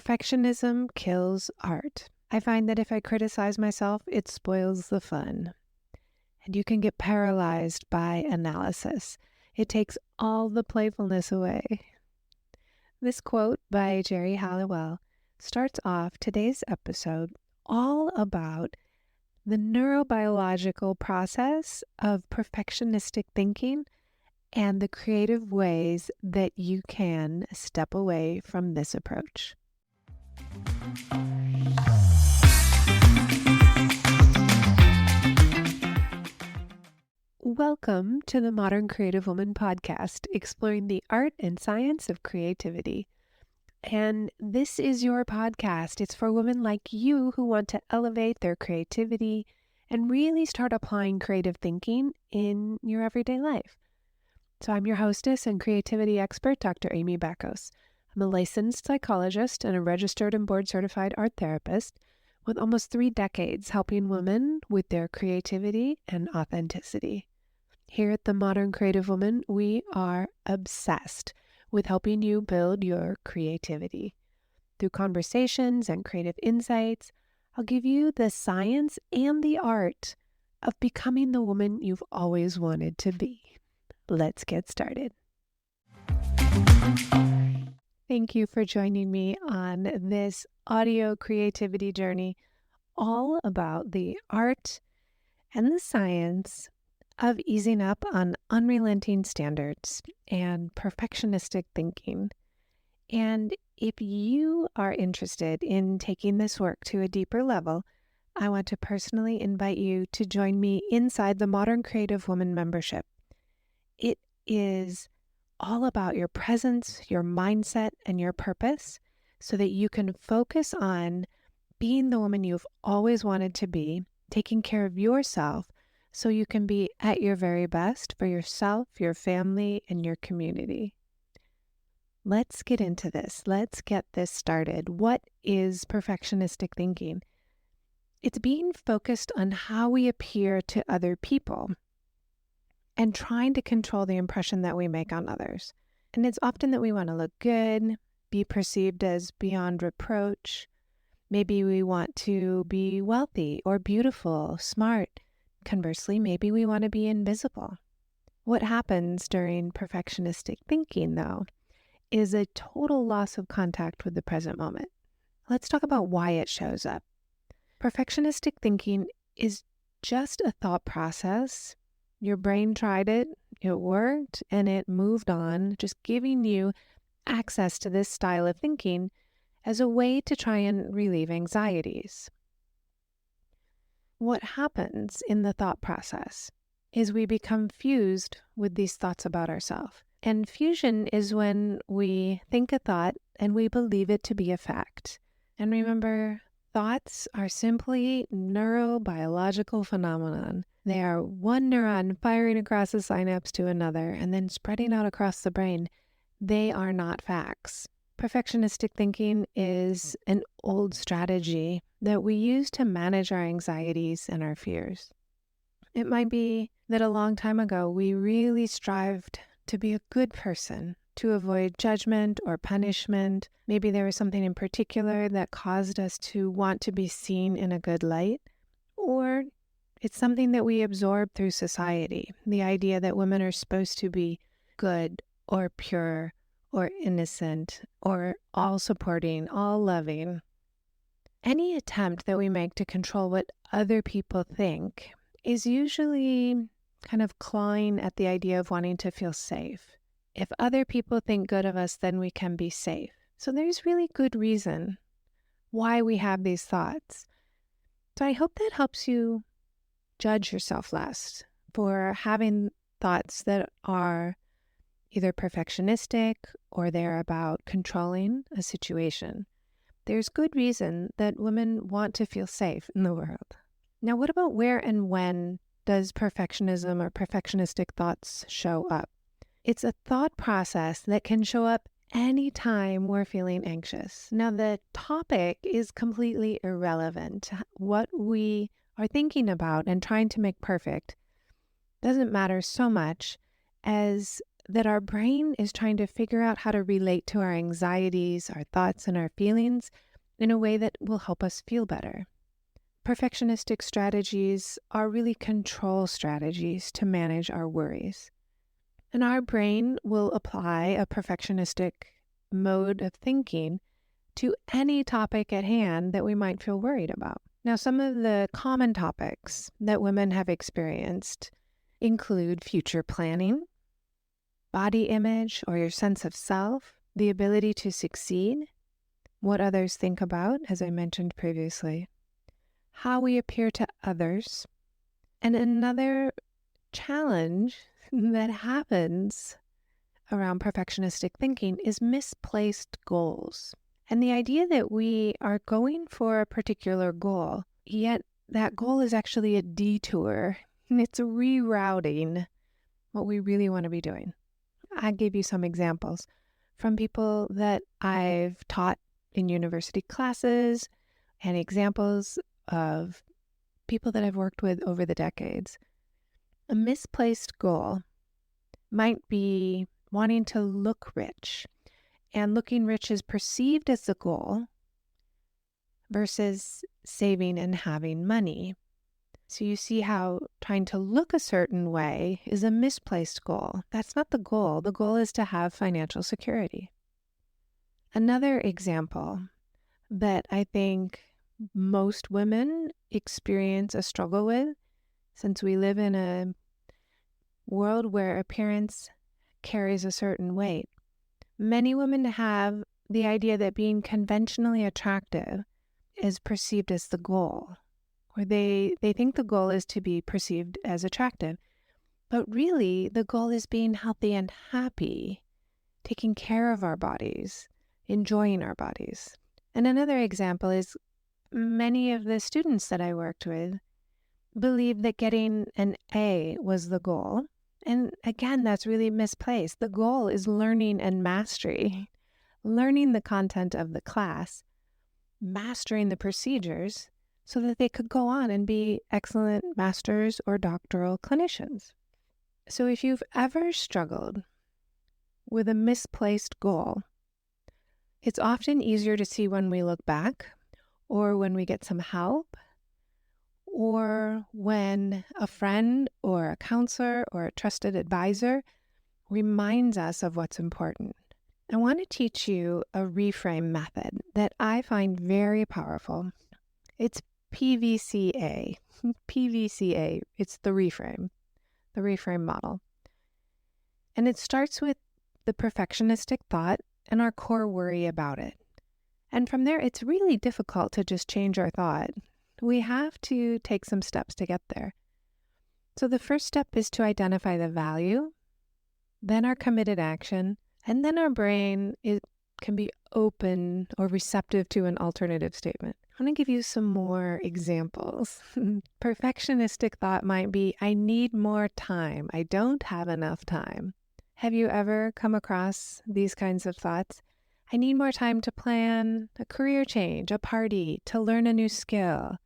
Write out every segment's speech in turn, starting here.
Perfectionism kills art. I find that if I criticize myself, it spoils the fun. And you can get paralyzed by analysis. It takes all the playfulness away. This quote by Geri Halliwell starts off today's episode all about the neurobiological process of perfectionistic thinking and the creative ways that you can step away from this approach. Welcome to the Modern Creative Woman podcast, exploring the art and science of creativity. And this is your podcast. It's for women like you who want to elevate their creativity and really start applying creative thinking in your everyday life. So I'm your hostess and creativity expert, Dr. Amy Backos. I'm a licensed psychologist and a registered and board-certified art therapist with almost 3 decades helping women with their creativity and authenticity. Here at the Modern Creative Woman, we are obsessed with helping you build your creativity. Through conversations and creative insights, I'll give you the science and the art of becoming the woman you've always wanted to be. Let's get started. Thank you for joining me on this audio creativity journey, all about the art and the science of easing up on unrelenting standards and perfectionistic thinking. And if you are interested in taking this work to a deeper level, I want to personally invite you to join me inside the Modern Creative Woman membership. It is all about your presence, your mindset, and your purpose so that you can focus on being the woman you've always wanted to be, taking care of yourself so you can be at your very best for yourself, your family, and your community. Let's get into this. Let's get this started. What is perfectionistic thinking? It's being focused on how we appear to other people and trying to control the impression that we make on others. And it's often that we want to look good, be perceived as beyond reproach. Maybe we want to be wealthy or beautiful, smart. Conversely, maybe we want to be invisible. What happens during perfectionistic thinking, though, is a total loss of contact with the present moment. Let's talk about why it shows up. Perfectionistic thinking is just a thought process. Your brain tried it, it worked, and it moved on, just giving you access to this style of thinking as a way to try and relieve anxieties. What happens in the thought process is we become fused with these thoughts about ourselves. And fusion is when we think a thought and we believe it to be a fact. And remember, thoughts are simply neurobiological phenomenon. They are one neuron firing across a synapse to another and then spreading out across the brain. They are not facts. Perfectionistic thinking is an old strategy that we use to manage our anxieties and our fears. It might be that a long time ago we really strived to be a good person, to avoid judgment or punishment. Maybe there was something in particular that caused us to want to be seen in a good light. Or it's something that we absorb through society, the idea that women are supposed to be good or pure or innocent or all supporting, all loving. Any attempt that we make to control what other people think is usually kind of clawing at the idea of wanting to feel safe. If other people think good of us, then we can be safe. So there's really good reason why we have these thoughts. So I hope that helps you judge yourself less for having thoughts that are either perfectionistic or they're about controlling a situation. There's good reason that women want to feel safe in the world. Now, what about where and when does perfectionism or perfectionistic thoughts show up? It's a thought process that can show up anytime we're feeling anxious. Now, the topic is completely irrelevant. What we are thinking about and trying to make perfect doesn't matter so much as that our brain is trying to figure out how to relate to our anxieties, our thoughts, and our feelings in a way that will help us feel better. Perfectionistic strategies are really control strategies to manage our worries. And our brain will apply a perfectionistic mode of thinking to any topic at hand that we might feel worried about. Now, some of the common topics that women have experienced include future planning, body image or your sense of self, the ability to succeed, what others think about, as I mentioned previously, how we appear to others. And another challenge that happens around perfectionistic thinking is misplaced goals. And the idea that we are going for a particular goal, yet that goal is actually a detour, and it's rerouting what we really want to be doing. I gave you some examples from people that I've taught in university classes and examples of people that I've worked with over the decades. A misplaced goal might be wanting to look rich, and looking rich is perceived as the goal versus saving and having money. So you see how trying to look a certain way is a misplaced goal. That's not the goal. The goal is to have financial security. Another example that I think most women experience a struggle with, since we live in a world where appearance carries a certain weight. Many women have the idea that being conventionally attractive is perceived as the goal, or they think the goal is to be perceived as attractive. But really, the goal is being healthy and happy, taking care of our bodies, enjoying our bodies. And another example is many of the students that I worked with believed that getting an A was the goal. And again, that's really misplaced. The goal is learning and mastery, learning the content of the class, mastering the procedures so that they could go on and be excellent masters or doctoral clinicians. So if you've ever struggled with a misplaced goal, it's often easier to see when we look back or when we get some help, or when a friend or a counselor or a trusted advisor reminds us of what's important. I want to teach you a reframe method that I find very powerful. It's PVCA. PVCA, it's the reframe model. And it starts with the perfectionistic thought and our core worry about it. And from there, it's really difficult to just change our thought. We have to take some steps to get there. So the first step is to identify the value, then our committed action, and then our brain can be open or receptive to an alternative statement. I'm going to give you some more examples. Perfectionistic thought might be, I need more time. I don't have enough time. Have you ever come across these kinds of thoughts? I need more time to plan a career change, a party, to learn a new skill,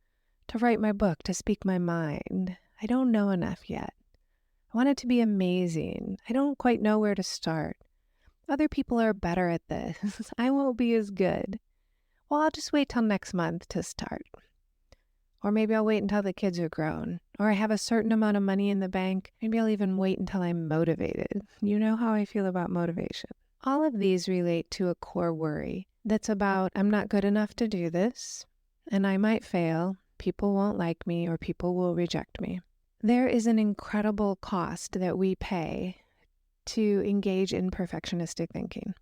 to write my book, to speak my mind. I don't know enough yet. I want it to be amazing. I don't quite know where to start. Other people are better at this. I won't be as good. Well, I'll just wait till next month to start. Or maybe I'll wait until the kids are grown. Or I have a certain amount of money in the bank. Maybe I'll even wait until I'm motivated. You know how I feel about motivation. All of these relate to a core worry that's about, I'm not good enough to do this, and I might fail. People won't like me, or people will reject me. There is an incredible cost that we pay to engage in perfectionistic thinking.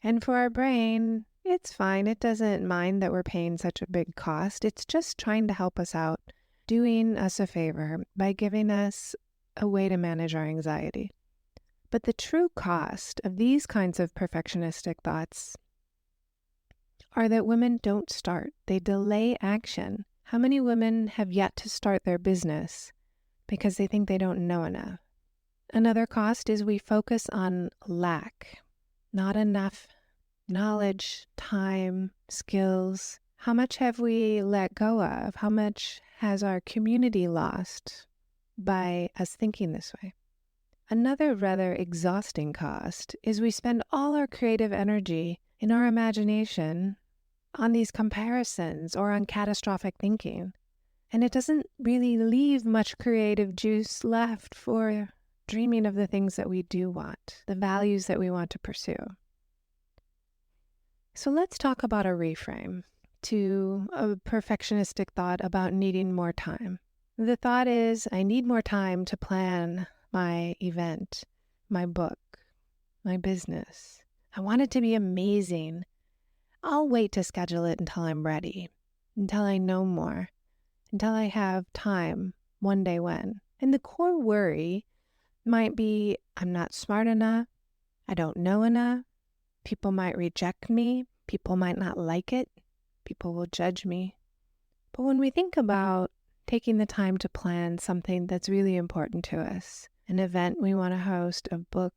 And for our brain, it's fine. It doesn't mind that we're paying such a big cost. It's just trying to help us out, doing us a favor by giving us a way to manage our anxiety. But the true cost of these kinds of perfectionistic thoughts are that women don't start. They delay action. How many women have yet to start their business because they think they don't know enough? Another cost is we focus on lack, not enough knowledge, time, skills. How much have we let go of? How much has our community lost by us thinking this way? Another rather exhausting cost is we spend all our creative energy in our imagination on these comparisons or on catastrophic thinking. And it doesn't really leave much creative juice left for dreaming of the things that we do want, the values that we want to pursue. So let's talk about a reframe to a perfectionistic thought about needing more time. The thought is, I need more time to plan my event, my book, my business. I want it to be amazing. I'll wait to schedule it until I'm ready, until I know more, until I have time one day when. And the core worry might be, I'm not smart enough, I don't know enough, people might reject me, people might not like it, people will judge me. But when we think about taking the time to plan something that's really important to us, an event we want to host, a book,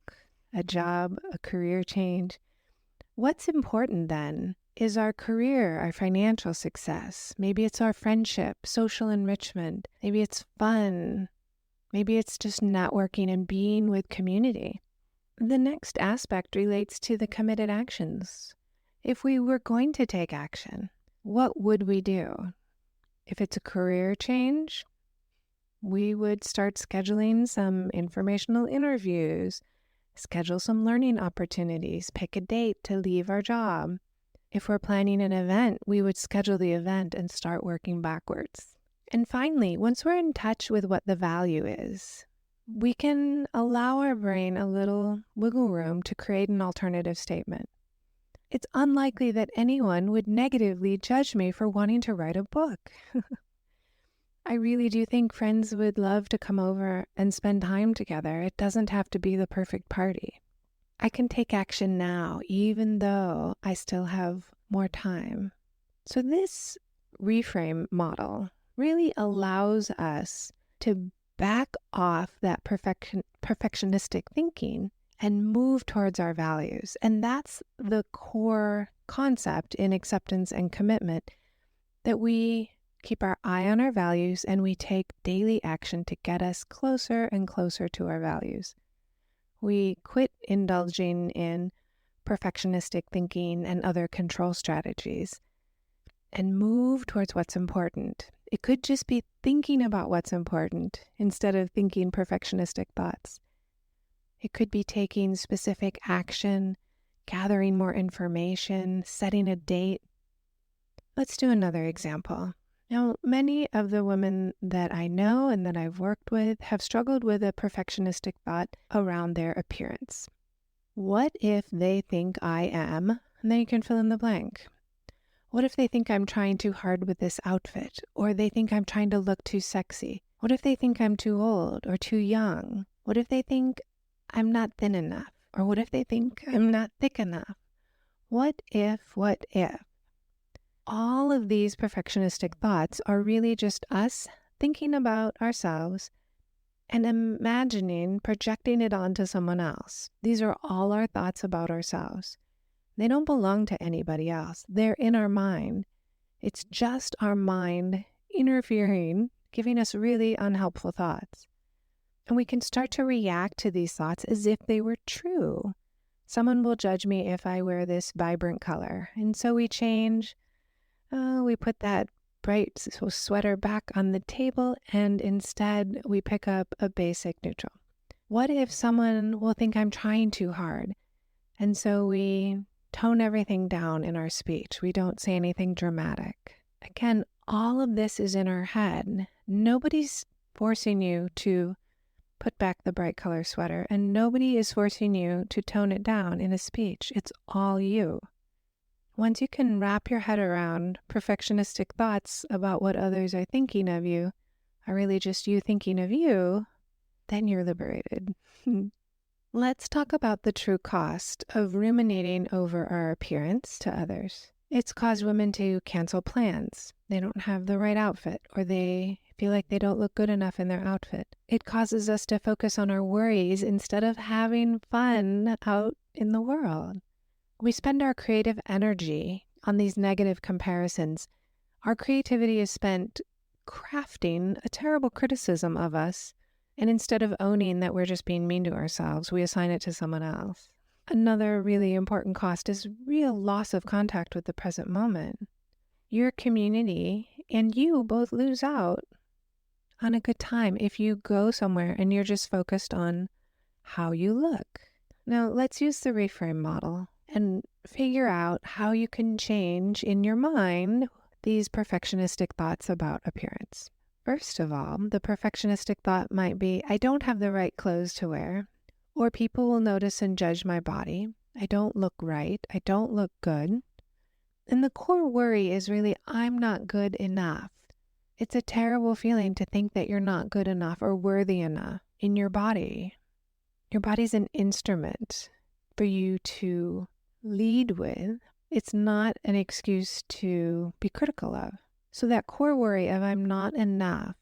a job, a career change, what's important then is our career, our financial success. Maybe it's our friendship, social enrichment. Maybe it's fun. Maybe it's just networking and being with community. The next aspect relates to the committed actions. If we were going to take action, what would we do? If it's a career change, we would start scheduling some informational interviews, schedule some learning opportunities, pick a date to leave our job. If we're planning an event, we would schedule the event and start working backwards. And finally, once we're in touch with what the value is, we can allow our brain a little wiggle room to create an alternative statement. It's unlikely that anyone would negatively judge me for wanting to write a book. I really do think friends would love to come over and spend time together. It doesn't have to be the perfect party. I can take action now, even though I still have more time. So this reframe model really allows us to back off that perfectionistic thinking and move towards our values. And that's the core concept in acceptance and commitment, that we keep our eye on our values and we take daily action to get us closer and closer to our values. We quit indulging in perfectionistic thinking and other control strategies and move towards what's important. It could just be thinking about what's important instead of thinking perfectionistic thoughts. It could be taking specific action, gathering more information, setting a date. Let's do another example. Now, many of the women that I know and that I've worked with have struggled with a perfectionistic thought around their appearance. What if they think I am, and then you can fill in the blank. What if they think I'm trying too hard with this outfit, or they think I'm trying to look too sexy? What if they think I'm too old or too young? What if they think I'm not thin enough? Or what if they think I'm not thick enough? What if? All of these perfectionistic thoughts are really just us thinking about ourselves and imagining, projecting it onto someone else. These are all our thoughts about ourselves. They don't belong to anybody else. They're in our mind. It's just our mind interfering, giving us really unhelpful thoughts. And we can start to react to these thoughts as if they were true. Someone will judge me if I wear this vibrant color. And so we change. We put that bright sweater back on the table, and instead we pick up a basic neutral. What if someone will think I'm trying too hard? And so we tone everything down in our speech. We don't say anything dramatic. Again, all of this is in our head. Nobody's forcing you to put back the bright color sweater, and nobody is forcing you to tone it down in a speech. It's all you. Once you can wrap your head around perfectionistic thoughts about what others are thinking of you, are really just you thinking of you, then you're liberated. Let's talk about the true cost of ruminating over our appearance to others. It's caused women to cancel plans. They don't have the right outfit, or they feel like they don't look good enough in their outfit. It causes us to focus on our worries instead of having fun out in the world. We spend our creative energy on these negative comparisons. Our creativity is spent crafting a terrible criticism of us And instead of owning that we're just being mean to ourselves, we assign it to someone else. Another really important cost is real loss of contact with the present moment. Your community and you both lose out on a good time if you go somewhere and you're just focused on how you look. Now, let's use the reframe model and figure out how you can change in your mind these perfectionistic thoughts about appearance. First of all, the perfectionistic thought might be, I don't have the right clothes to wear, or people will notice and judge my body. I don't look right. I don't look good. And the core worry is really, I'm not good enough. It's a terrible feeling to think that you're not good enough or worthy enough in your body. Your body's an instrument for you to lead with. It's not an excuse to be critical of. So that core worry of I'm not enough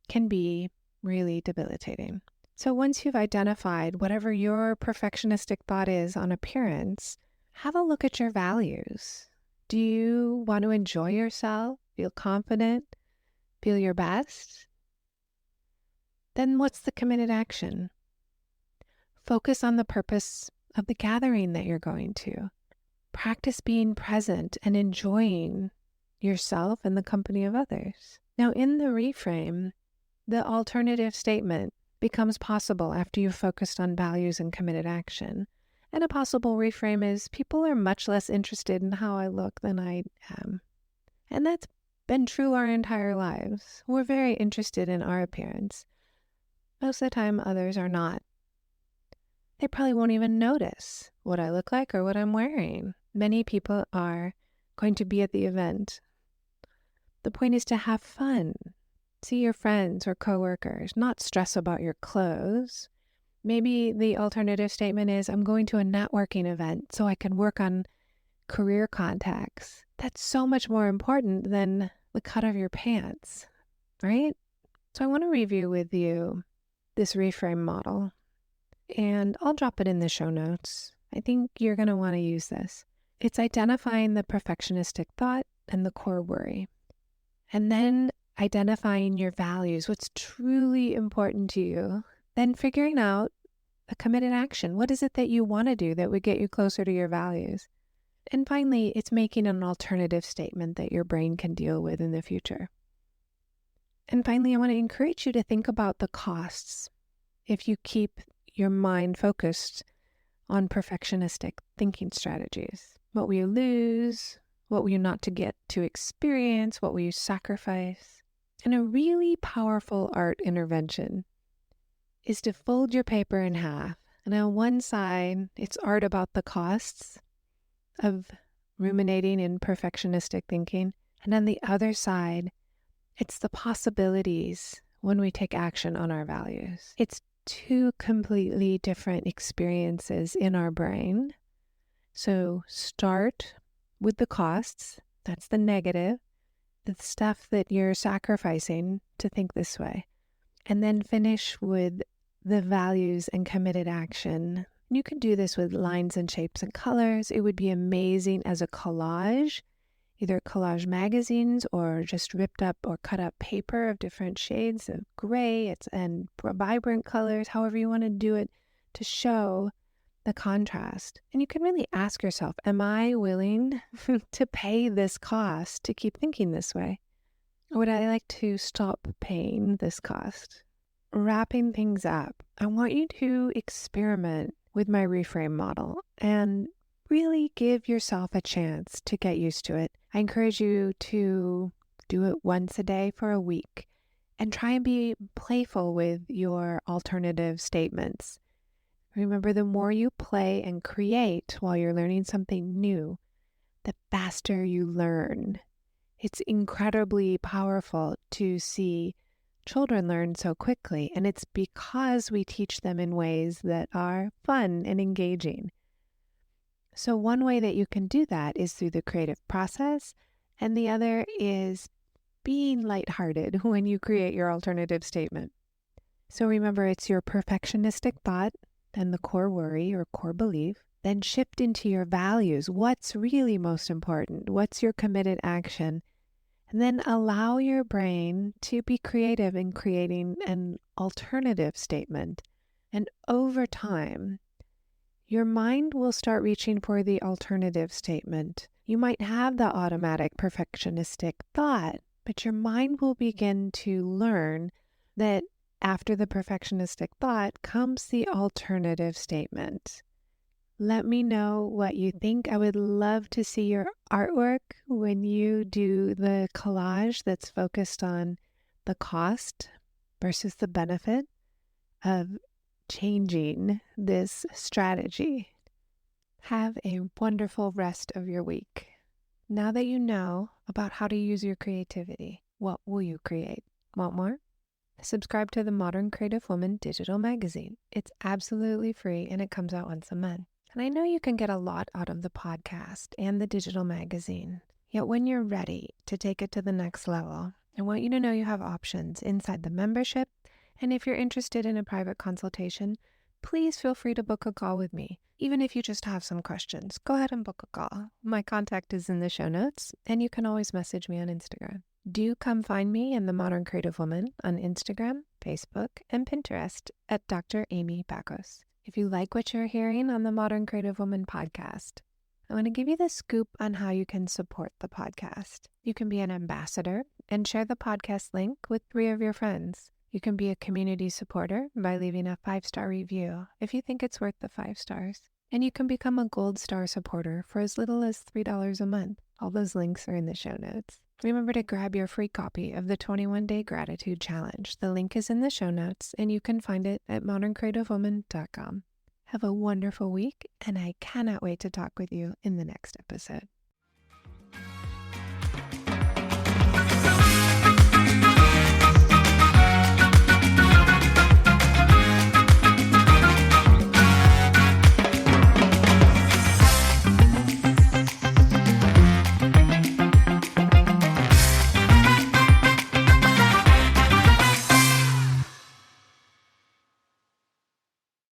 can be really debilitating. So once you've identified whatever your perfectionistic thought is on appearance, have a look at your values. Do you want to enjoy yourself, feel confident, feel your best? Then what's the committed action? Focus on the purpose of the gathering that you're going to. Practice being present and enjoying yourself and the company of others. Now, in the reframe, the alternative statement becomes possible after you've focused on values and committed action. And a possible reframe is, people are much less interested in how I look than I am. And that's been true our entire lives. We're very interested in our appearance. Most of the time, others are not. They probably won't even notice what I look like or what I'm wearing. Many people are going to be at the event. The point is to have fun. See your friends or coworkers, not stress about your clothes. Maybe the alternative statement is, I'm going to a networking event so I can work on career contacts. That's so much more important than the cut of your pants, right? So I want to review with you this reframe model, and I'll drop it in the show notes. I think you're going to want to use this. It's identifying the perfectionistic thought and the core worry, and then identifying your values, what's truly important to you, then figuring out a committed action. What is it that you want to do that would get you closer to your values? And finally, it's making an alternative statement that your brain can deal with in the future. And finally, I want to encourage you to think about the costs if you keep your mind focused on perfectionistic thinking strategies. What will you lose? What will you not to get to experience? What will you sacrifice? And a really powerful art intervention is to fold your paper in half. And on one side, it's art about the costs of ruminating in perfectionistic thinking. And on the other side, it's the possibilities when we take action on our values. It's two completely different experiences in our brain. So start with the costs. That's the negative, the stuff that you're sacrificing to think this way. And then finish with the values and committed action. You can do this with lines and shapes and colors. It would be amazing as a collage, either collage magazines or just ripped up or cut up paper of different shades of gray and vibrant colors, however you want to do it, to show the contrast. And you can really ask yourself, am I willing to pay this cost to keep thinking this way? Or would I like to stop paying this cost? Wrapping things up, I want you to experiment with my reframe model and really give yourself a chance to get used to it. I encourage you to do it once a day for a week and try and be playful with your alternative statements. Remember, the more you play and create while you're learning something new, the faster you learn. It's incredibly powerful to see children learn so quickly, and it's because we teach them in ways that are fun and engaging. So one way that you can do that is through the creative process, and the other is being lighthearted when you create your alternative statement. So remember, it's your perfectionistic thought and the core worry or core belief. Then shift into your values. What's really most important? What's your committed action? And then allow your brain to be creative in creating an alternative statement. And over time, your mind will start reaching for the alternative statement. You might have the automatic perfectionistic thought, but your mind will begin to learn that after the perfectionistic thought comes the alternative statement. Let me know what you think. I would love to see your artwork when you do the collage that's focused on the cost versus the benefit of changing this strategy. Have a wonderful rest of your week. Now that you know about how to use your creativity, what will you create? Want more? Subscribe to the Modern Creative Woman digital magazine. It's absolutely free and it comes out once a month. And I know you can get a lot out of the podcast and the digital magazine. Yet when you're ready to take it to the next level, I want you to know you have options inside the membership. And if you're interested in a private consultation, please feel free to book a call with me. Even if you just have some questions, go ahead and book a call. My contact is in the show notes, and you can always message me on Instagram. Do come find me in the Modern Creative Woman on Instagram, Facebook, and Pinterest at Dr. Amy Bacos. If you like what you're hearing on the Modern Creative Woman podcast, I want to give you the scoop on how you can support the podcast. You can be an ambassador and share the podcast link with 3 of your friends. You can be a community supporter by leaving a 5-star review if you think it's worth the 5 stars. And you can become a gold star supporter for as little as $3 a month. All those links are in the show notes. Remember to grab your free copy of the 21-Day Gratitude Challenge. The link is in the show notes, and you can find it at moderncreativewoman.com. Have a wonderful week, and I cannot wait to talk with you in the next episode.